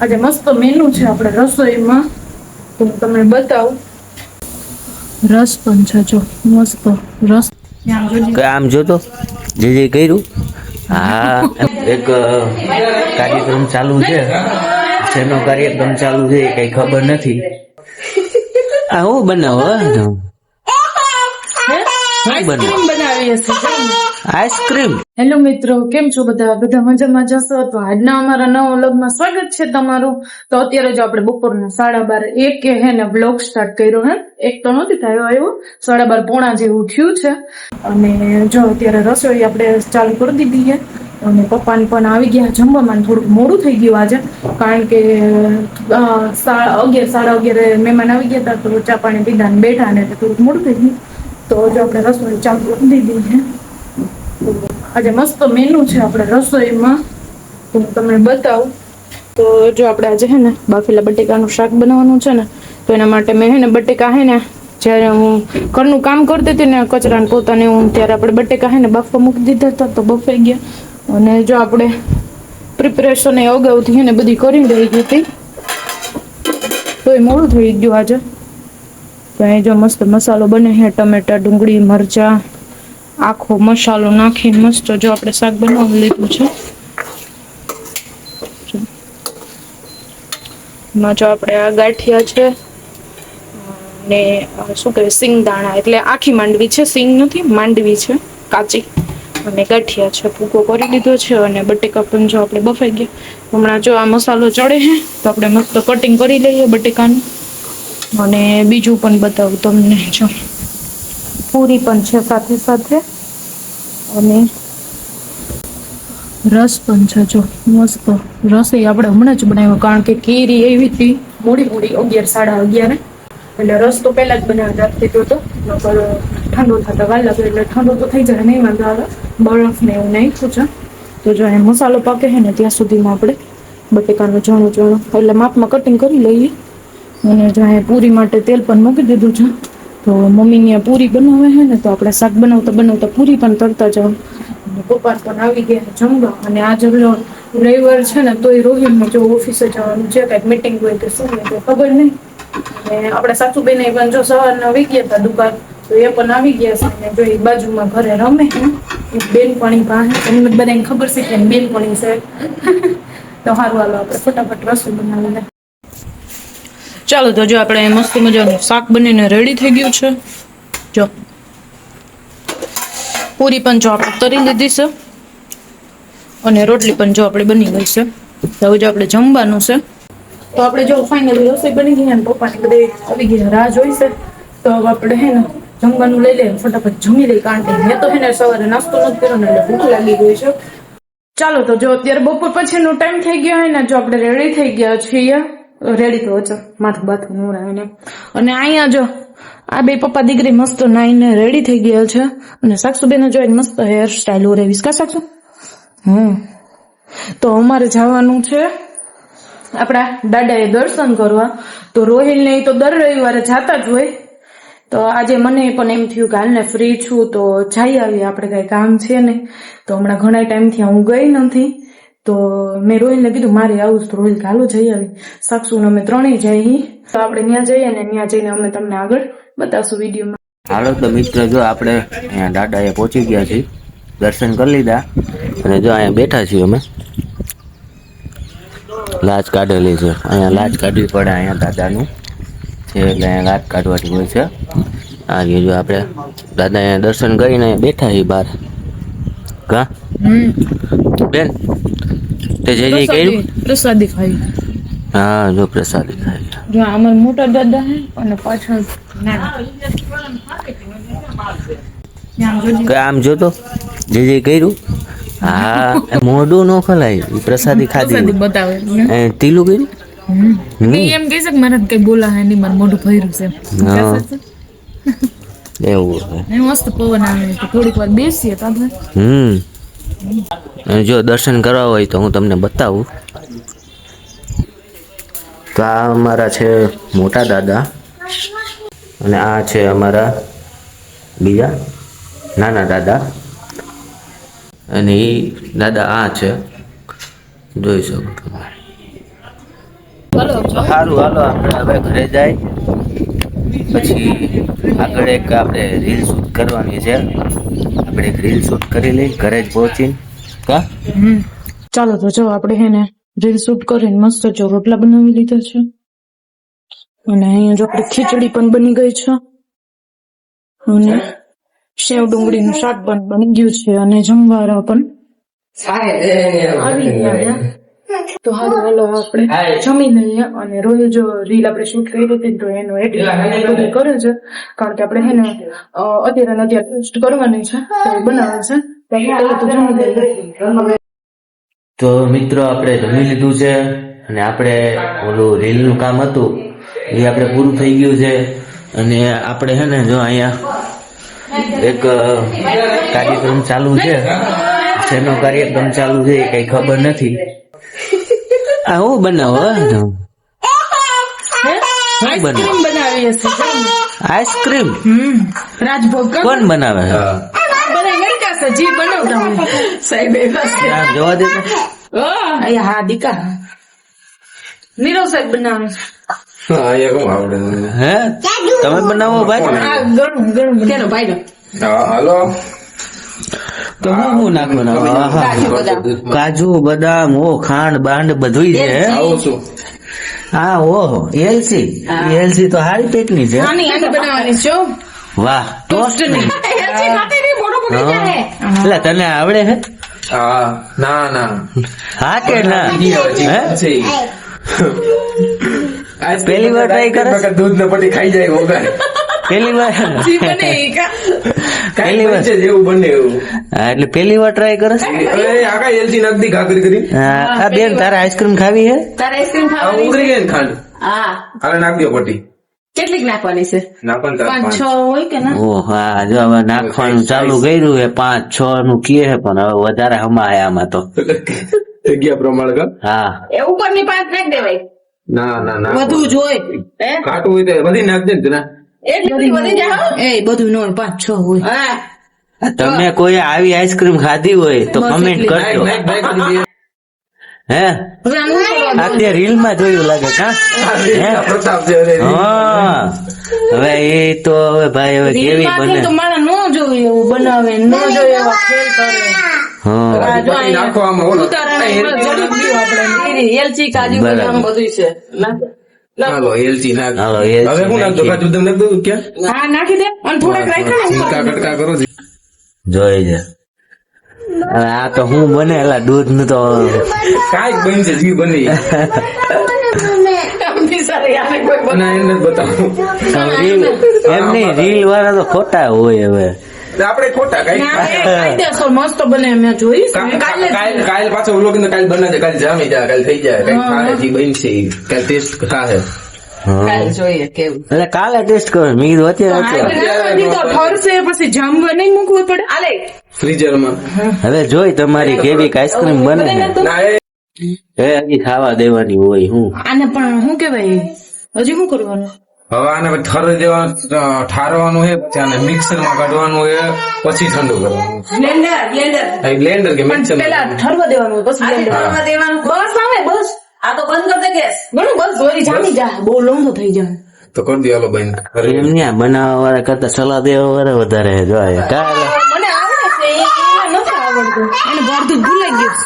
આજે મસ્ત મેનુ છે આપણે રસોઈમાં, તો હું તમને બતાવું. રસ પણ છે, જો મસ્ત રસ. આમ જો તો જે કર્યું. હા, એક કાર્યક્રમ ચાલુ છે. શેનો કાર્યક્રમ ચાલુ છે કઈ ખબર નથી. આ હું બનાવો આઈસ્ક્રીમ બનાવી હશે. આઈસ્ક્રીમ. હેલો મિત્રો, કેમ છો બધા? બધા મજામાં જશો તો આજના અમારા નવા વ્લોગમાં સ્વાગત છે તમારું. તો અત્યારે જો આપણે બપોરના 12:30 હે ને વ્લોગ સ્ટાર્ટ કર્યો. હે એક તો નથી થયો, આવ્યો 12:30 પોણા જેવું થયું છે. અને જો અત્યારે રસોઈ આપણે ચાલુ કરી દીધી છે. અને પપ્પાને પણ આવી ગયા જમવામાં. થોડુંક મોડું થઈ ગયું આજે, કારણ કે 11:30 મહેમાન આવી ગયા હતા, તો ચા પાણી પીધા ને બેઠા ને થોડુંક મોડું થઈ ગયું. તો જો આપણે રસોઈ ચાલુ કરી દીધી છે. આજે મસ્ત મેનુ છે આપણે રસોઈમાં, તો હું તમને બતાવું. તો જો આપણે આજે છે ને બાફેલા બટેકાનું શાક બનાવવાનું છે ને, તો એના માટે મેં છે ને બટેકા છે ને, જ્યારે હું ઘરનું કામ કરતી હતી ને કચરા ને પોતાને હું, ત્યારે આપણે બટેકા છે ને બાફવા મૂકી દીધા હતા, તો બફાઈ ગયા. અને જો આપણે પ્રિપરેશન એ અગાઉથી છે ને બધી કરી રહી હતી, તો એ મોડું થઈ ગયું આજે. તો અહીં જો મસ્ત મસાલો બને છે, ટમેટા, ડુંગળી, મરચા, આખો મસાલો નાખીને મસ્ત જો આપણે શાક બનાવી લીધું છે. એમાં જો આપણે આ ગાંઠિયા છે ને શું કહેવાય સિંગદાણા, એટલે આખી માંડવી છે, સિંગ નથી, માંડવી છે કાચી. અને ગાંઠિયા છે, ભૂકો કરી લીધો છે. અને બટેકા પણ જો આપણે બફાઈ ગયા. હમણાં જો આ મસાલો ચડે છે, તો આપણે મસ્ત કટિંગ કરી લઈએ બટેકાનું. અને બીજું પણ બતાવું તમને, જો પૂરી પણ છે સાથે સાથે, અને રસ પણ છે. જો મસ્ત રસ એ આપણે હમણાં જ બનાવ્યો, કારણ કે કેરી એવી હતી મોડી 11:30 એટલે રસ તો પહેલા જ બનાવી રાખતી હતો. ઠંડો થતા વાર લાગે, એટલે ઠંડો તો થઈ જાય, નહીં વાંધો આવે. બરફ ને એવું નાખ્યું છે. તો જો એ મસાલો પાકે છે ને ત્યાં સુધીમાં આપણે બટેકાનું ઝાણું એટલે માપમાં કટિંગ કરી લઈએ. અને જો પૂરી માટે તેલ પણ મૂકી દીધું છે. તો મમ્મી પૂરી બનાવે છે ને, તો આપણે શાક બનાવતા પૂરી પણ તરતા જાવ. પપ્પા પણ આવી ગયા જમવા. અને આજે રવિવાર છે ને, તો એ રોહિતને જો ઓફિસે જવાનું છે, કઈક મીટિંગ હોય કે શું હોય ખબર નહીં. અને આપણા સાસુબેન પણ જો સવારના આવી ગયા હતા દુકાન, તો એ પણ આવી ગયા છે. જો એ બાજુમાં ઘરે રમે બેનપણી પાસે, એમને બધાને ખબર છે કે બેનપણી છે. તો સારું, હાલો આપણે ફટાફટ રસોઈ બનાવી લે. ચાલો, તો જો આપણે મસ્ત મજાનું શાક બનીને રેડી થઈ ગયું છે. જો પૂરી પણ જો આપણે તરી લીધી છે, અને રોટલી પણ જો આપણે બની ગઈ છે. તો હવે જો આપણે જમવાનું છે, તો આપણે જો ફાઇનલી રસોઈ બની ગઈ ને, પપ્પાને બધે આવી ગયા, રાહ જોઈ છે. તો હવે આપણે હે ને જમવાનું લઈ લઈએ, ફટાફટ જમી લઈએ, કારણ કે મેં તો હે ને સવારે નાસ્તો નથી કર્યો ને, એટલે ભૂખ લાગી ગઈ છે. ચાલો, તો જો અત્યારે બપોર પછીનો ટાઈમ થઈ ગયો હોય ને, જો આપણે રેડી થઈ ગયા છીએ. રેડી તો છે, માથું બાથું નવરાવીને. અને અહીંયા જો આ બે પપ્પા દીકરી મસ્ત નાઈને રેડી થઈ ગયા છે. અને સાક્ષુબેન જોઈને મસ્ત હેર સ્ટાઈલ ઓરેવીશ કા સાક્ષુ. તો અમારે જવાનું છે આપણા દાદાએ દર્શન કરવા. તો રોહિલને તો દર રવિવારે જાતા જ હોય. તો આજે મને પણ એમ થયું કે હાલને ફ્રી છું, તો જઈ આવીએ, આપણે કઈ કામ છે નહીં. તો હમણાં ઘણા ટાઈમથી હું ગઈ નથી. તો મેં રોહિલને કીધું મારે આવું, તો રોહિલ હાલો જઈ આવી. સાક્ષુને અમે ત્રણેય જઈએ. તો આપણે ત્યાં જઈએ ને, ત્યાં જઈને અમે તમને આગળ બતાવશું વિડીયોમાં. હાલો તો મિત્ર, જો આપણે અહીંયા દાદાએ પહોંચી ગયા છીએ, દર્શન કરી લીધા. અને જો અહીંયા બેઠા છીએ અમે, લાજ કાઢેલી છે. અહીંયા લાજ કાઢવી પડે, અહીંયા દાદાનું છે એટલે અહીંયા લાજ કાઢવાની હોય છે. આ જો આપણે દાદા અહીંયા દર્શન કરીને બેઠા છીએ બહાર. કા બેન, તે જે કર્યું પ્રસાદી ખાઈ. હા, જો પ્રસાદી ખાઈ. જો અમારા મોટા દાદા હે, અને પાછળ આમ જો તો જે કર્યું. હા, મોઢું ન ખલાય, પ્રસાદી ખાધી બતાવે તીલું કર્યું. એમ કહી શકે મારે કઈ બોલા હે નહીં, મારું મોઢું ભર્યું છે એવું. મસ્ત પવન આવે, થોડીક વાર બેસીએ તો જો દર્શન કરવા હોય તો હું તમને બતાવું. તો આ અમારા છે મોટા દાદા, અને આ છે અમારા બીજા નાના દાદા. અને એ દાદા આ છે, જોઈ શકો તમે. તો સારું, હાલો આપણે હવે ઘરે જાય, પછી આગળ એક આપણે રીલ શૂટ કરવાની છે. આપણે એક રીલ શૂટ કરી લઈ ઘરે જ પહોંચીને. કા ચાલો તો જો આપણે હે ને રીલ શૂટ કરીને મસ્ત જો રોટલા બનાવી લીધા છે, અને અહીંયા જો આપણે ખીચડી પણ બની ગઈ છે, અને સેવ ડુંગળીનું શાક પણ બની ગયું છે, અને જમવાના પણ આવી ગયા છે. તો હાલો હાલો આપણે જમી લઈએ. અને રોજ જો રીલ આપણે શૂટ કરી હતી તો એનો એડિટિંગ બધું કરે છે, કારણ કે આપણે હે ને અત્યારે ને અત્યારે પોસ્ટ કરવાની છે, તો એ બનાવે છે. તો પહેલા તો જમી લઈએ. તો મિત્રો આપણે જમી લીધું છે, અને આપણે ઓલું રીલનું કામ હતું એ આપણે પૂરું થઈ ગયું છે. અને આપણે છે ને જો અહીંયા એક કાર્યક્રમ ચાલુ છે, જેનો કાર્યક્રમ ચાલુ છે એ કઈ ખબર નથી. આ હું બનાવો આઈસ્ક્રીમ બનાવી હશે. આઈસ્ક્રીમ રાજભોગ કોણ બનાવે? જી બનાવતા હોય સાહેબ જોવા દે તો. હા દીકા નીરવ સાહેબ બનાવે હે તમે બનાવો ભાઈ? ઘણું ઘણું કેનો ભાઈ હાલો તો હું નાખવાનું? કાજુ બદામ ઓ ખાંડ બાંડ બધું છે. આવું છું. હા ઓહો એલસી તો હારી પેટની છે. આની બનાવવાની છે. વાહ ટોસ્ટ ની. એટલે તને આવડે છે? હા ના ના હા કે ના? હે? પહેલી વાર ટ્રાય કરે? દૂધ ને પટી ખાઈ જાય વગર પહેલી વાર પહેલી વાર જેવું બને એવું. હા એટલે પહેલી વાર ટ્રાય કરે? આખા એલચી નાખી ઘાકરી કરી. હા બેન તારે આઈસ્ક્રીમ ખાવી હે? તારે આઈસ્ક્રીમ આ ખાવાની ઉતરી ગઈ ને ખાંડ. હા હાલે નાખ દો પટ્ટી. કેટલીક નાખવાની છે? નાખવાનું તાર 5-6 હોય કે ના? ઓ હા જો હવે નાખવાનું ચાલુ કર્યું છે. 5-6 નું કહે છે, પણ હવે વધારે હમાય આમાં તો. જગ્યા પ્રમાણે કર. હા એ ઉપરની 5 નાખ દેવાય. ના ના ના વધુ જોઈ હે ખાટું હોય તો બધી નાખ દે ને તું ના. એટલી વધી જાય. એ બધું ન હોય 5-6 હોય. હા તમે કોઈ આવી આઈસ્ક્રીમ ખાધી હોય તો બસ કમેન્ટ એટલી. કરજો. નાખ, નાખ, નાખ કરી દે. હે હવે આનું શું કરવાનું? અત્યારે રીલ માં જોયું લાગે કા? હે? પ્રતાપ છે અરે. હા હવે એ તો હવે ભાઈ હવે કેવી રીલમાંથી તો બને. માણસ ન જોયું એવું બનાવે, ન જોયું એવા ખેલ કરે. હા આ જો પટ્ટી નાખો આમાં ઓલો. ઉતારાને એમાં જડી ગયું આપણે. લીલી, એલચી, કાજુ, બરાબર. બદામ બધું છે. નાખ. હાલો એલચી નાખ. હાલો, એલચી હવે હું નાખ દો? નાખી. કાજુ બદામ નાખ દઉં ક્યાં? હા નાખી દે. અને થોડાક રાખ્યા ને ચીલકા ઉપર. કટકા કરો છો. જોઈ છે. હવે આ તો હું બને એલા દૂધ નું તો કાંઈક બનશે જી બની. બિચારી આને કોઈ બતાવે. ના એને જ બતાવું. રીલ એમની રીલ વાળા તો ખોટા હોય હવે. આપણે ખોટા કાંઈક. ના, એ કાયદેસર મસ્ત બને મેં જોઈ છે. કાલે જ. કાલ પાછો વ્લોગ ને કાલ બનાવજે. કાલ જામી જાય, કાલ થઈ જાય, કાલ ખાય જી બનશે ઈ. કાલ ટેસ્ટ થાશે. કાલે જોઈએ કેવું. એટલે કાલે ટેસ્ટ કરો મેં કીધું અત્યારે નાખવાની તો ઠરશે, પછી જામવા નહીં મૂકવું પડે. આલે ફ્રીઝરમાં. હવે જોઈ તમારી કેવી આઈસ્ક્રીમ બને ને. ના એ એ હજી ખાવા દેવાની હોય હું. આને પણ શું કેવાય, હજી શું કરવાનું? હવે આને થર દેવા ઠારવાનું છે, પછી આને મિક્સર માં કાઢવાનું છે, પછી ઠંડુ કરવાનું. બ્લેન્ડર બ્લેન્ડર કે મિક્સર પેલા ઠરવા દેવાનું હોય, પછી blender. ઠરવા દેવાનું. બસ આવે બસ. આ તો બંધ કર દે ગેસ. ઘણું બસ વળી જામી જાય, બહુ લોંધો થઈ જાય. તો કરી દો હાલો બંધ. એમ ન્યા બનાવવા વાળા કરતા સલાહ દેવા વાળા વધારે જોઈએ કાલે. મને આવડે છે, એને નથી આવડતું. એને ભરતું ભૂલાઈ ગયું.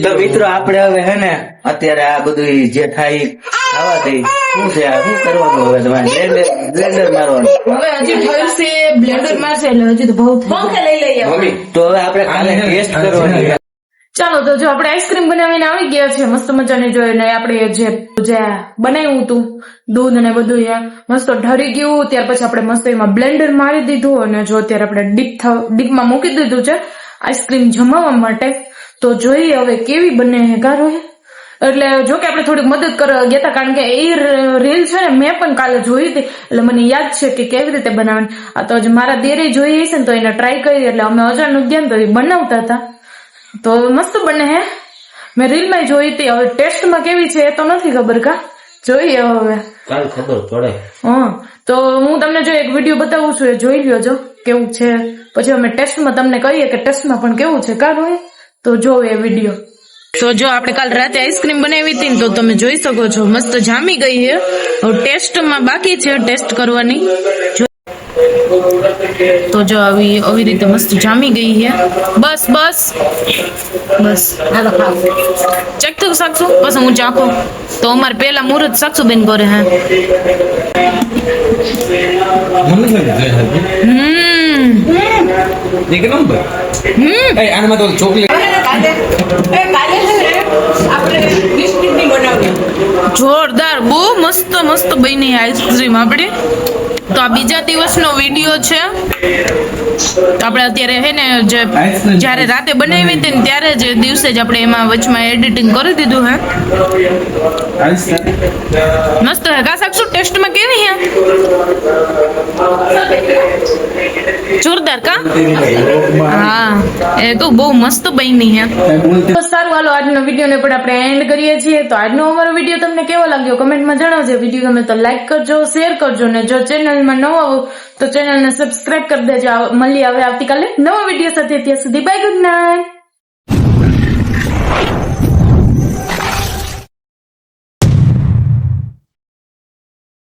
તો મિત્રો આપણે હવે હે ને અત્યારે આ બધું જે થાય ઈ ખાવા દઈ. શું છે આ શું કરવાનું હવે તમારે? બ્લેન્ડર મારવાનું. હવે હજી ઠરશે, બ્લેન્ડર મારશે એટલે હજી તો બહુ થાય. લઈ લઈએ. મમ્મી તો હવે આપણે કાલે ટેસ્ટ કરવાની છે. ચાલો તો જો આપણે આઈસ્ક્રીમ બનાવીને આવી ગયા છે મસ્ત મજાની. જોઈને આપણે જે બનાવ્યું હતું દૂધ ને બધું મસ્ત ઢરી ગયું. ત્યાર પછી આપણે મસ્ત એમાં બ્લેન્ડર મારી દીધું, અને જો અત્યારે આપણે ડીપમાં મૂકી દીધું છે આઈસ્ક્રીમ જમાવવા માટે. તો જોઈએ હવે કેવી બને હે ગારો હે. એટલે જો કે આપણે થોડીક મદદ કરવા ગયા હતા, કારણ કે એ રીલ છે ને મેં પણ કાલે જોઈ હતી, એટલે મને યાદ છે કે કેવી રીતે બનાવવાની. આ તો હજી મારા દેરે જોઈ હશે ને તો એને ટ્રાય કરી, એટલે અમે અચાનક ગયા ને તો એ બનાવતા હતા. તો મસ્ત બને હે. મેં રીલમાં જોઈ હતી. હવે ટેસ્ટમાં કેવી છે એ તો નથી ખબર, કા જોઈએ હવે કાલ ખબર પડે. હા. તો હું તમને જો એક વિડીયો બતાવું છું, એ જોઈ લ્યો જો કેવું છે. પછી અમે ટેસ્ટમાં તમને કહીએ કે ટેસ્ટમાં પણ કેવું છે. કા હોય તો જો એ વિડીયો. તો જો આપણે કાલ રાતે આઈસ્ક્રીમ બનાવી હતી ને તો તમે જોઈ શકો છો મસ્ત જામી ગઈ છે. હવે ટેસ્ટમાં બાકી છે ટેસ્ટ કરવાની. તો જો આવી રીતે મસ્ત જામી ગઈ છે. બસ બસ બસ હાલો ખાઓ. ચેક તો સાક્ષુ પછી હું ચાખું તો અમારે પેલા મુહૂર્ત સાક્ષુ બેન કરે હે. એક નંબર. આનામાં તો ચોકલેટ જોરદાર બહુ મસ્ત મસ્ત બની આઈસ્ક્રીમ આપણી. તો આ બીજા દિવસનો વિડીયો છે. આપણે અત્યારે હે ને જે જ્યારે રાતે બનાવી હતી ને ત્યારે જ દિવસે જ આપણે એમાં વચમાં એડિટિંગ કરી દીધું હે. મસ્ત હે કા સાક્ષુ ટેસ્ટમાં કેવી હે? જોરદાર કા? હા એ તો બહુ મસ્ત બની હે. તો સારું હાલો આજનો વિડીયો ને પણ આપણે એન્ડ કરીએ છીએ. તો આજનો અમારો વિડીયો તમને કેવો લાગ્યો કમેન્ટમાં જણાવજો. વિડીયો ગમે તો લાઈક કરજો, શેર કરજો ને જો ચેનલમાં નવા હો તો ચેનલને સબસ્ક્રાઇબ કરી દેજો. મળીએ હવે આવતીકાલે નવા વિડીયો સાથે. ત્યાં સુધી બાય, ગુડ નાઇટ.